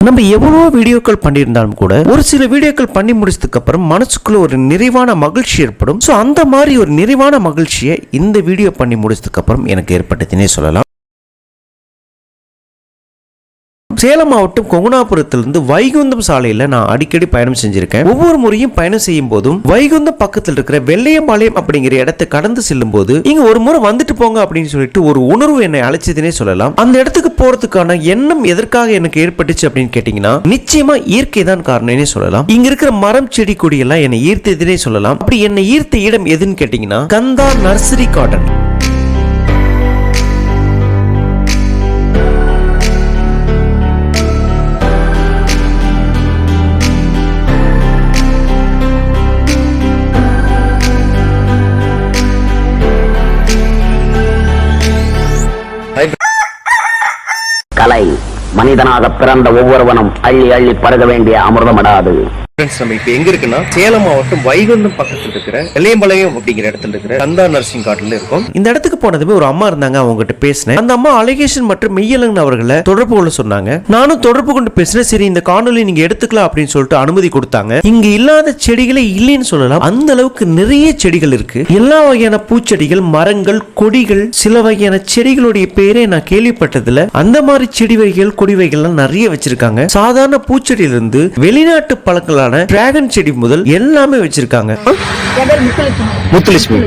நம்ம எவ்வளவு வீடியோக்கள் பண்ணியிருந்தாலும் கூட ஒரு சில வீடியோக்கள் பண்ணி முடிச்சதுக்கு அப்புறம் மனசுக்குள்ள ஒரு நிறைவான மகிழ்ச்சி ஏற்படும். சோ அந்த மாதிரி ஒரு நிறைவான மகிழ்ச்சியை இந்த வீடியோ பண்ணி முடிச்சதுக்கு அப்புறம் எனக்கு ஏற்பட்டதுன்னே சொல்லலாம். சேலம் மாவட்டம் கொங்குனாபுரத்திலிருந்து வைகுந்தம் சாலையில நான் அடிக்கடி பயணம் செஞ்சிருக்கேன். ஒவ்வொரு முறையும் பயணம் செய்யும் போதும் வைகுந்தம் பக்கத்தில் இருக்கிற வெள்ளையம்பாளையம் அப்படிங்கிற இடத்தை கடந்து செல்லும் போது இங்க ஒரு முறை வந்துட்டு போங்க அப்படின்னு சொல்லிட்டு ஒரு உணர்வு என்னை அழைச்சதுன்னே சொல்லலாம். அந்த இடத்துக்கு போறதுக்கான எண்ணம் எதற்காக எனக்கு ஏற்பட்டுச்சு அப்படின்னு கேட்டீங்கன்னா நிச்சயமா இயற்கை தான் காரணம்னே சொல்லலாம். இங்க இருக்கிற மரம் செடி கொடி எல்லாம் என்னை ஈர்த்ததுன்னே சொல்லலாம். அப்படி என்னை ஈர்த்த இடம் எதுன்னு கேட்டீங்கன்னா கந்தா நர்சரி கார்டன். கலை மனிதனாக பிறந்த ஒவ்வொருவனும் அள்ளி அள்ளி பருக வேண்டிய அமிர்தமடாது. நம்ம இப்ப எங்க இருக்குன்னா சேலம் மாவட்டம் வைகுந்தம் பக்கத்துல இருக்கிற வெள்ளையம்பாளையம் அப்படிங்கிற இடத்துல இருக்கிற கந்தா நர்சிங் கார்டுல இருக்கும். இந்த இடத்துக்கு போனதுமே ஒரு அம்மா இருந்தாங்க, அவங்க கிட்ட பேசினேன். அந்த அம்மா அலிகேஷன் மற்றும் மெய்யலங்கன் அவர்களை தொடர்பு கொள்ள சொன்னாங்க. நானும் தொடர்பு கொண்டு பேசினேன். சரி இந்த காணொலி நீங்க எடுத்துக்கலாம் அப்படின்னு சொல்லிட்டு அனுமதி கொடுத்தாங்க. இங்க இல்லாத செடிகளே இல்லைன்னு சொல்லலாம். அந்த அளவுக்கு நிறைய செடிகள் இருக்கு. எல்லா வகையான பூச்செடிகள், மரங்கள், கொடிகள், சில வகையான செடிகளுடைய பேரே நான் கேள்விப்பட்டதுல அந்த மாதிரி செடி வகைகள், கொடி வகைகள் நிறைய வச்சிருக்காங்க. சாதாரண பூச்செடியிலிருந்து வெளிநாட்டு பழங்களான டிராகன் செடி முதல் எல்லாமே வச்சிருக்காங்க. முத்துலட்சுமி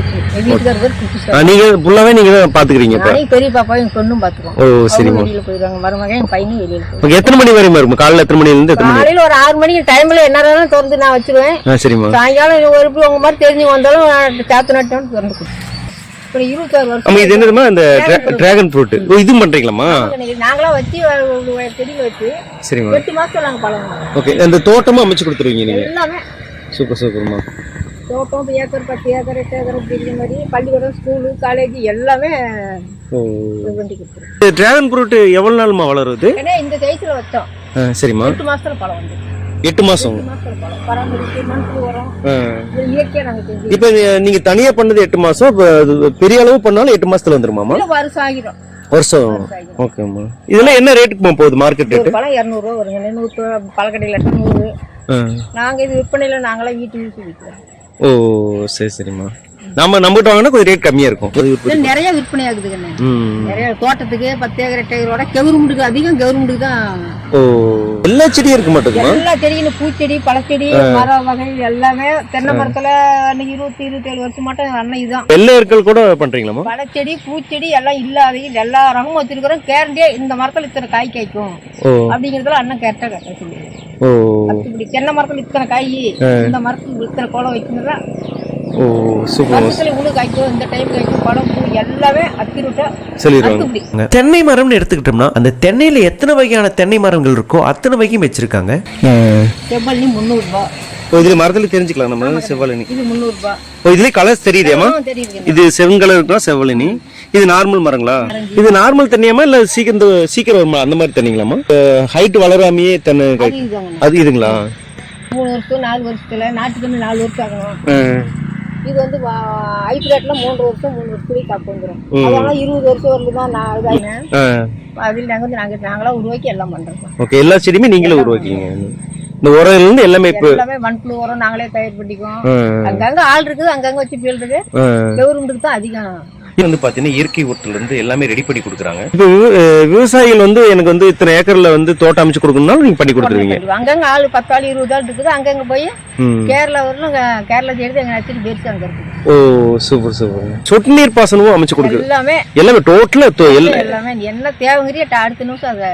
நீங்க ஃபுல்லாவே நீங்க தான் பாத்துக்கிறீங்க. பெரிய பாப்பாவும் பொண்ணும் பாத்துக்கோம். ஓ சரி. வெளியில போயிடுவாங்க, மருமகன் என் பையனும் வெளியில போயிடுவாங்க. எத்தனை மணி வரைக்கும் இருக்கும்? காலையில எத்தனை மணில இருந்து எத்தனை மணி? காலையில ஒரு 6 மணிக்கு டைம்ல என்ன திறந்து நான் வச்சிருவேன். சரிமா. சாயங்காலம் ஒரு உங்க மாதிரி தெரிஞ்சு வந்தாலும் சாத்து நட்டோன்னு திறந்து கொடுப்பேன். ஒரு 26 வருஷம். இது என்னதுமா இந்த டிராகன் ஃப்ரூட் இது பண்றீங்களாமா? நாங்களா வச்சு செடியில வச்சு சரிமா 8 மாசம் நாங்க பழம். ஓகே. அந்த தோட்டமும் அமைச்சு கொடுத்துருவீங்க நீங்க? எல்லாமே சூப்பர் சூப்பர்மா. தோட்டம் 1 ஏக்கர் 10 ஏக்கர் 8 ஏக்கர் அப்படிங்கிற மாதிரி பள்ளிக்கூடம், ஸ்கூலு, காலேஜ் எல்லாமே பண்ணி கொடுத்துருவோம். டிராகன் ஃப்ரூட் எவ்வளவு நாளுமா வளருது? ஏன்னா இந்த சைஸ்ல வச்சோம். சரிமா. 8 மாசத்துல பழம் வந்து 8 மாசம் பராமரிப்பு மண்புழு வரும். இயற்கையா நாங்க செஞ்சு. இப்ப நீங்க தனியா பண்ணது 8 மாசம், பெரிய அளவு பண்ணாலும் 8 மாசத்துல வந்துருமாமா? வருஷம் ஆகிடும். வருஷம். ஓகேமா. இதெல்லாம் என்ன ரேட்டுக்கு போகுது மார்க்கெட் ரேட்? பழம் 200 ரூபா வருங்க. 100 பழக்கடையில 100. நாங்க இது விற்பனையில நாங்களே வீட்டுக்கு விற்கிறோம். ஓ சரி சரிமா. நம்ம நம்மகிட்ட வாங்கினா கொஞ்சம் ரேட் கம்மியா இருக்கும். நிறைய விற்பனை ஆகுது. நிறைய தோட்டத்துக்கு 10 ஏக்கர் 8 ஏக்கரோட கெவுருமுடுக்கு அதிகம். கெவுருமுடுக்கு தான். ஓ எல்லா செடியும் இருக்க மாட்டேங்குமா? எல்லா செடியும் பூச்செடி, பழச்செடி, மர வகை எல்லாமே. தென்னை மரத்துல 27 வருஷம் மட்டும் அண்ணன் இதுதான். எல்லா ஏற்கள் கூட பண்றீங்களா? பழச்செடி, பூச்செடி எல்லாம் இல்லாத எல்லா ரகமும் வச்சிருக்கிறோம். கேரண்டியா இந்த மரத்துல இத்தனை காய் காய்க்கும் அப்படிங்கறதுல அண்ணன் கேரட்டா சொல்லுவாங்க. இப்படி தென்னை மரத்துல இத்தனை காய், இந்த மரத்துல இத்தனை கோலம் வைக்கிறதா. ஓ சூப்பர். இவ்வளவு காய்க்கும், இந்த டைம் காய்க்கும், பழம், பூ எல்லாமே அத்திருட்டா சொல்லிடுவாங்க. தென்னை மரம்னு எடுத்துக்கிட்டோம்னா அந்த தென்னையில எத்தனை வகையான தென்னை மரங்கள் இருக்கோ அத்தனை வகையும் வச்சிருக்காங்க. செவ்வழி 300 ரூபாய். இதுல மரத்துல தெரிஞ்சுக்கலாம் நம்ம செவ்வழி. இது 300 ரூபாய். இதுல கலர்ஸ் தெரியுதேமா? இது செவங்கலர் இருக்குன்னா செவ்வழினி. இது நார்மல் மரங்களா? இது நார்மல் தண்ணியாமா இல்ல சீக்கிரம் வருமா அந்த மாதிரி தண்ணிங்களாமா? ஹைட் வளராமையே தென்னை அது இதுங்களா? 3 வருஷம் 4 வருஷத்துல நாட்டு தண்ணி 4 வருஷம் ஆகணும். இது வந்து ஐப்ரேட்ல 3 வருஷம் 3 வருஷத்துலயே காப்பு வந்துடும். அதெல்லாம் 20 வருஷம் வரலாம். நான் இதாயினேன். அதில் நாங்களா உருவாக்கி எல்லாம் பண்றோம். ஓகே. எல்லா செடியுமே நீங்களே உருவாக்கிங்க. இந்த உரம் இருந்து எல்லாமே மண்புழு உரம் நாங்களே தயார் பண்ணிக்குவோம். அங்கங்க ஆள் இருக்குது, அங்கங்க வச்சு பீல்றது. கவர்மெண்ட்டுக்கு தான் அதிகம். வந்து பாத்தீங்கன்னா இயற்கை ஊட்டல இருந்து எல்லாமே ரெடி பண்ணி கொடுக்குறாங்க. இப்போ விவசாயிகள் வந்து எனக்கு வந்து இத்தனை ஏக்கர்ல வந்து தோட்டம் அமைச்சு கொடுக்கணும்னாலும் நீங்க பண்ணி கொடுத்துருவீங்க. அங்கங்க ஆளு 10 ஆள் 20 ஆள் இருக்குது. அங்கங்க போய் கேரளா வரணும். கேரளா செய்யறது எங்க நச்சுட்டு பேருக்கு அங்க இருக்கு. ஓ சூப்பர் சூப்பர். சொட்டு நீர் பாசனமும் அமைச்சு கொடுக்குறது எல்லாமே டோட்டலா எல்லாமே என்ன தேவைங்கிறிய அடுத்த நிமிஷம் அதை.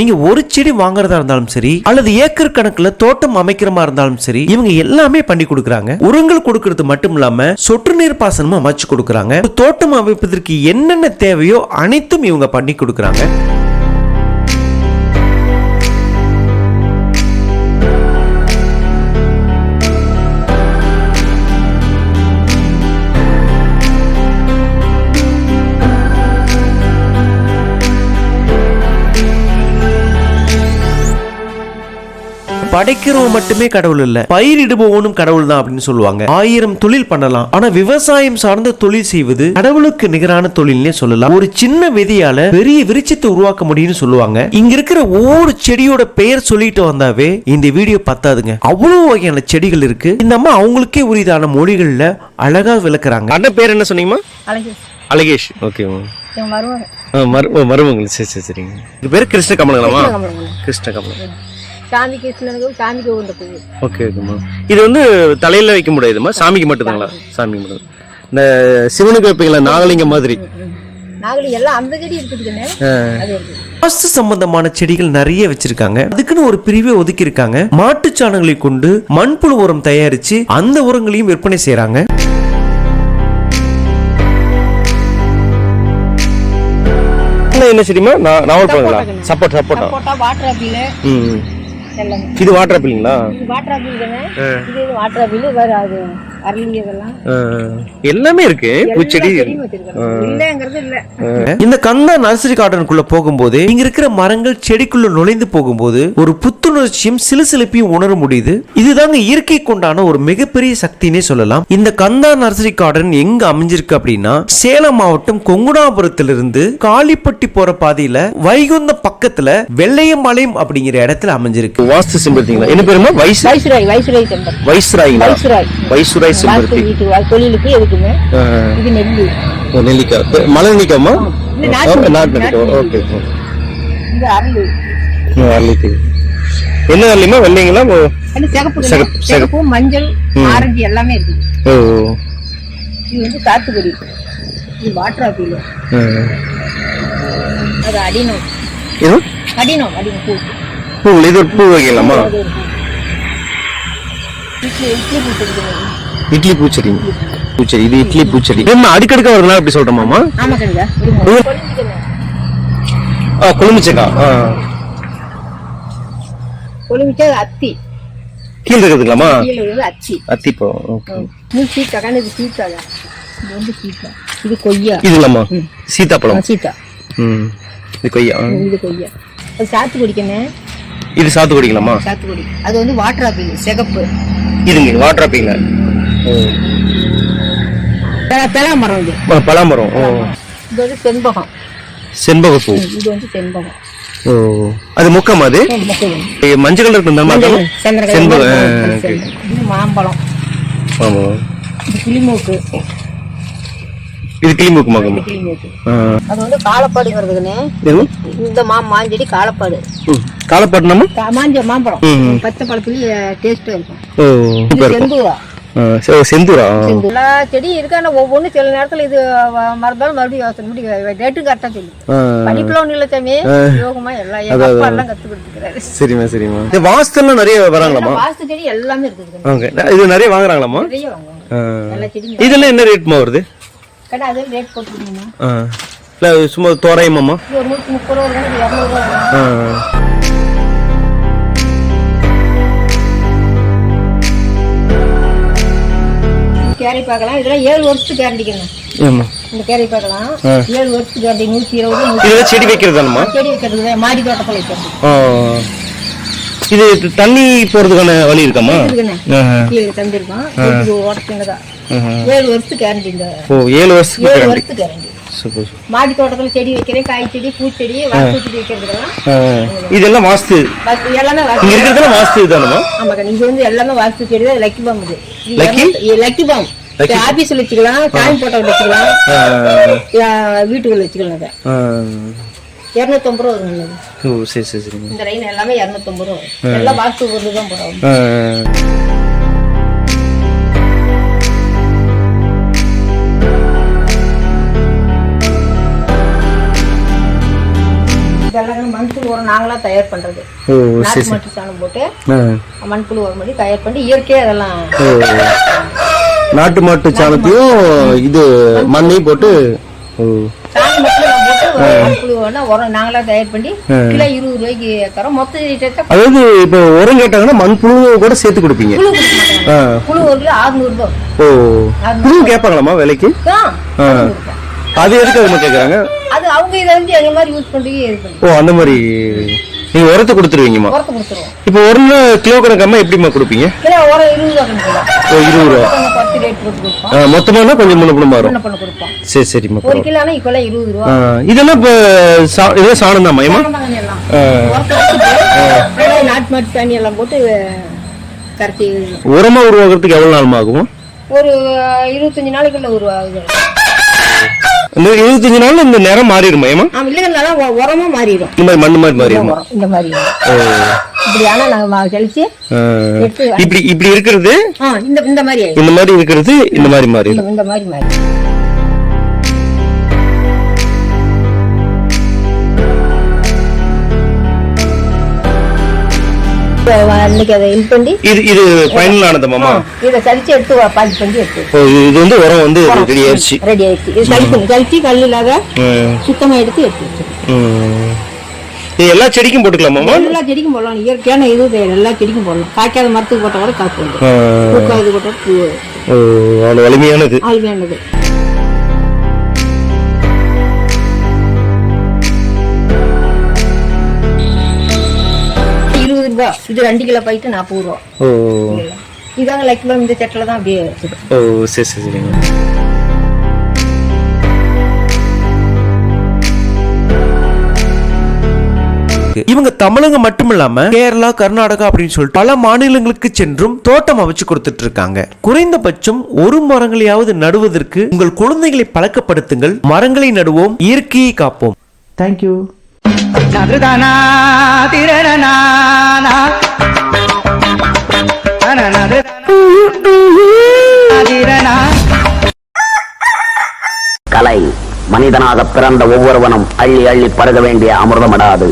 நீங்க ஒரு செடி வாங்குறதா இருந்தாலும் சரி அல்லது ஏக்கர் கணக்குல தோட்டம் அமைக்கிற மாதிரி இருந்தாலும் சரி இவங்க எல்லாமே பண்ணி கொடுக்குறாங்க. உரங்கள் கொடுக்கறது மட்டும் இல்லாம சொட்டு நீர் பாசனமும் அமைச்சு கொடுக்குறாங்க. தோட்டம் அமைப்பதற்கு என்னென்ன தேவையோ அனைத்தும் இவங்க பண்ணி கொடுக்குறாங்க. படைக்கிறவன் மட்டுமே கடவுள் இல்ல, பயிரிடுபவனும் கடவுள் தான் அப்படின்னு சொல்லுவாங்க. 1000 தொழில் பண்ணலாம், ஆனா விவசாயம் சார்ந்த தொழில் செய்வது கடவுளுக்கு நிகரான தொழில்னே சொல்லலாம். ஒரு சின்ன விதையால பெரிய விருட்சத்தை உருவாக்க முடியும்னு சொல்லுவாங்க. இங்க இருக்கிற ஒவ்வொரு செடியோட பெயர் சொல்லிட்டு வந்தாவே இந்த வீடியோ பத்தாதுங்க. அவ்வளவு வகையான செடிகள் இருக்கு. இந்த அம்மா அவங்களுக்கே உரிதான மொழிகள்ல அழகா விளக்குறாங்க. அண்ணன் பேர் என்ன சொன்னீங்கம்மா? அழகேஷ். ஓகே மருமகள். சரி சரிங்க. இது பேர் கிருஷ்ண கமலங்களாமா? கிருஷ்ண கமலம். சாமி கிருஷ்ணனுக்கு சாமிக்கு உகந்த பூ. ஓகே ஓகேம்மா. இது வந்து தலையில வைக்க முடியாதுமா, சாமிக்கு மட்டும்தாங்களா? சாமிக்கு மட்டும். இந்த சிவனுக்கு வைப்பீங்களா நாகலிங்கம் மாதிரி? நாகலிங்கம் எல்லாம் அந்த செடி இருக்குதுன்னு அது இருக்கு. வாஸ்து சம்பந்தமான செடிகள் நிறைய வச்சிருக்காங்க. அதுக்குன்னு ஒரு பிரிவை ஒதுக்கி இருக்காங்க. மாட்டு சாணங்களை கொண்டு மண்புழு உரம் தயாரிச்சு அந்த உரங்களையும் விற்பனை செய்யறாங்க. என்ன செடிமா? நாவல் பழங்களா? சப்போட்டா. Water apple. இது வாட்டர் ஆப்பிள்ங்களா? இது வாட்டர் ஆப்பிள் தானே. இது வாட்டர் ஆப்பிள் வேற அது அரளி இதெல்லாம் எல்லாமே இருக்கு. பூச்செடி இல்லங்கிறது இல்ல. இந்த கந்தா நர்சரி கார்டனுக்குள்ள போகும்போது இங்க இருக்கிற மரங்கள் செடிக்குள்ள நுழைந்து போகும்போது ஒரு புத்துணர்ச்சியும் சிலுசிலுப்பையும் உணர முடியுது. இதுதாங்க இயற்கை கொண்டான ஒரு மிகப்பெரிய சக்தினே சொல்லலாம். இந்த கந்தா நர்சரி கார்டன் எங்க அமைஞ்சிருக்கு அப்படின்னா சேலம் மாவட்டம் கொங்குடாபுரத்திலிருந்து காளிப்பட்டி போற பாதையில வைகுந்த பக்கத்துல வெள்ளையம்பாளையம் அப்படிங்கிற இடத்துல அமைஞ்சிருக்கு. வாஸ்து செம்பருத்திங்களா? என்ன பேருமா? வைஸ்ராய் செம்பருத்தி. தொழிலுக்கு எதுக்குமே. இது நெல்லிக்காய். மலை நெல்லிக்காய்மா? நாட்டு நெல்லிக்காய். ஓகே. இது அரளி. என்ன அரளிமா? வெள்ளைங்களா? சிகப்பு மஞ்சள் ஆரஞ்சு எல்லாமே இருக்கு. இது வந்து சாத்துக்குடி. இது வாட்டர் ஆப்பிள். அது அடினோம் பூ. இது ஒரு பூ வைக்கலாமா? இட்லி பூச்செடி. இது இட்லி பூச்செடி. அடுக்கடுக்கா வருதுனா அப்படி சொல்றோமாமா? ஆமா கண்டிப்பா. கொழுமிச்சக்கா. கொழுமிச்சா அத்தி. கீழ இருக்குதுங்களாமா? அத்தி போ. இது சீத்தா. இது சீத்தாங்க. இது வந்து சீத்தா. இது கொய்யா. இதுலமா? சீதாப்பழம். சீத்தா. இது கொய்யா. அது சாத்துக்குடிக்கனே. இது சாத்துக்குடிங்களாமா? சாத்துக்குடி. அது வந்து வாட்டர் ஆப்பிள் சிகப்பு. இதுங்க வாட்டர் ஆப்பிள். பலாமரம். இது பலாமரம். இது வந்து செண்பகப்பூ. இது வந்து செண்பகம். அது முக்கமா? அது மஞ்சள் கலர் இருக்கு. செண்பகம். இது மாம்பழம். இது கிளிமூக்கு. இது கிளிமூக்கு மகம். அது வந்து காலப்பாடுங்கிறதுக்குன்னு இந்த மாஞ்செடி காலப்பாடு. காலப்பாடுனா மாம்பழம். பச்சை பழத்துல டேஸ்டா இருக்கும். செந்தூரா. எல்லா செடியும் இருக்கு. ஆனா ஒவ்வொன்றும் சில நேரத்துல இது மறந்தாலும் மறுபடியும் யோசனை டேட்டும் கரெக்டா சொல்லு. படிப்புல ஒண்ணு இல்ல சாமி, யோகமா எல்லாம் எங்க அப்பா எல்லாம் கத்து கொடுத்துக்கிறாரு. சரிமா. இந்த வாஸ்துலாம் நிறைய வராங்களாமா? வாஸ்து செடி எல்லாமே இருக்குது. இது நிறைய வாங்குறாங்களாமா? நிறைய வாங்குவாங்க. எல்லா செடியும். இதெல்லாம் என்ன ரேட்மா வருது? கடை அது ரேட் போட்டுருக்கீங்களா? இல்ல சும்மா தோராயமாமா? ஒரு 130 ரூபா, 200 ரூபா. கேரி பார்க்கலாம். இதெல்லாம் 7 வருஷத்துக்கு கேரண்டிக்குங்க. இந்த கேரி பார்க்கலாம் 7 வருஷத்துக்கு கேரண்டி. 120. செடி வைக்கிறதானமா? செடி வைக்கிறது மாடி தோட்டத்தில் வைக்கிறது. இது தண்ணி போறதுக்கான வழி இருக்காமா? தந்திருக்கோம். ஓட்டத்துங்கதா 7 வருஷத்துக்கு கேரண்டி. 7 வருஷத்துக்கு கேரண்டி. மாடி தோட்டத்துல செடி வைக்கிறேன். காய் செடி, பூச்செடி, வாஸ்து வைக்கிறதுலாம் இதெல்லாம் வாஸ்து. எல்லாமே வாஸ்து தானமா? ஆமா. இது வந்து எல்லாமே வாஸ்து செடி தான். Lucky palm. இது லக்கி பாம். ஆபீஸ்ல வச்சுக்கலாம், சாமி போட்டோ வச்சுக்கலாம், வீட்டுக்குள்ள வச்சுக்கலாம். 250 ரூபா வரும். சரி. இந்த லைன் எல்லாமே 250 ரூபா வரும். எல்லாம் வாஸ்து பொருள் தான் போடுவோம். இதெல்லாம் மண்புழு உரம் நாங்களா தயார் பண்றது. நாட்டு மாட்டு சாணம் போட்டு மண்புழு உரம் பண்ணி தயார் பண்ணி இயற்கையா அதெல்லாம். நாட்டு மாட்டு சாணத்தையும் இது மண்ணையும் போட்டு சாணம் மட்டும் போட்டு மண்புழு உரம் நாங்களா தயார் பண்ணி கிலோ 20 ரூபாய்க்கு தரோம். மொத்த அதாவது இப்ப உரம் கேட்டாங்கன்னா மண்புழு கூட சேர்த்து கொடுப்பீங்க. புழு 1 கிலோ 600 ரூபாய். புழு கேட்பாங்களாமா விலைக்கு? அது எதுக்கு அவங்க கேக்குறாங்க? அது அவங்க இதை வந்து எங்க மாதிரி யூஸ் பண்றீங்க. அந்த மாதிரி நீங்க உரத்தை கொடுத்துருவீங்கம்மா. உரத்தை கொடுத்துருவோம். இப்போ ஒரு கிலோ கணக்காம எப்படிமா கொடுப்பீங்க? கிலோ உரம் 20 ரூபா கொடுப்போம். 20 ரூபா. 10 ரேட் போட்டு கொடுப்போம். மொத்தமானா கொஞ்சம் முன்ன பின்ன மாறும். என்ன பண்ண கொடுப்போம். சரி சரிம்மா. 1 கிலோனா இப்போலாம் 20 ரூபா. இதெல்லாம் இப்போ இதெல்லாம் சாணம் தான் மயமா? நாட்டு மாட்டு தண்ணி எல்லாம் போட்டு கரைச்சி உரமா உருவாக்குறதுக்கு எவ்வளவு நாள் ஆகும்? ஒரு 25 நாளைக்குள்ள உருவாகுது. இந்த 25 நாள்ல இந்த நிறம் மாறிடும் மயமா? இல்லைன்னா உரமா மாறிடும். இந்த மாதிரி மண்ணு மாதிரி மாறிடும். இந்த மாதிரி இப்படி ஆனா நாங்க தெளிச்சு இப்படி இப்படி இருக்கிறது இந்த மாதிரி இந்த மாதிரி இருக்கிறது இந்த மாதிரி மாறிடும். இந்த மாதிரி மாறி இன்னைக்கு அதை இது பண்ணி இது ஃபைனல் ஆனது மாமா. இதை சலிச்சு எடுத்து பாக்கி பண்ணி எடுத்து இது வந்து உரம் வந்து ரெடி ஆயிடுச்சு. ரெடி ஆயிடுச்சு. இது சலிச்சு கல் இல்லாத சுத்தமா எடுத்து வச்சிருக்கோம். இது எல்லா செடிக்கும் போட்டுக்கலாமா? எல்லா செடிக்கும் போடலாம். இயற்கையான இது எல்லா செடிக்கும் போடலாம். காய்க்காத மரத்துக்கு போட்ட கூட காப்பு வந்து பூக்காது போட்ட பூ. அவ்வளவு வலிமையானது. வலிமையானது. இது 2 கிலோ போயிட்டு 40 ரூபா. இதாங்க லைக்ல இந்த செட்டில தான் அப்படியே. சரி சரிங்க. இவங்க தமிழகம் மட்டுமில்லாம கேரளா, கர்நாடகா அப்படின்னு சொல்லிட்டு பல மாநிலங்களுக்கு சென்றும் தோட்டம் அமைச்சு கொடுத்துட்டு இருக்காங்க. குறைந்தபட்சம் ஒரு மரங்களையாவது நடுவதற்கு உங்கள் குழந்தைகளை பழக்கப்படுத்துங்கள். மரங்களை நடுவோம், இயற்கையை காப்போம். தேங்க்யூ. கலை மனிதனாக பிறந்த ஒவ்வொருவனும் அள்ளி அள்ளி பருக வேண்டிய அமிர்தமடாது.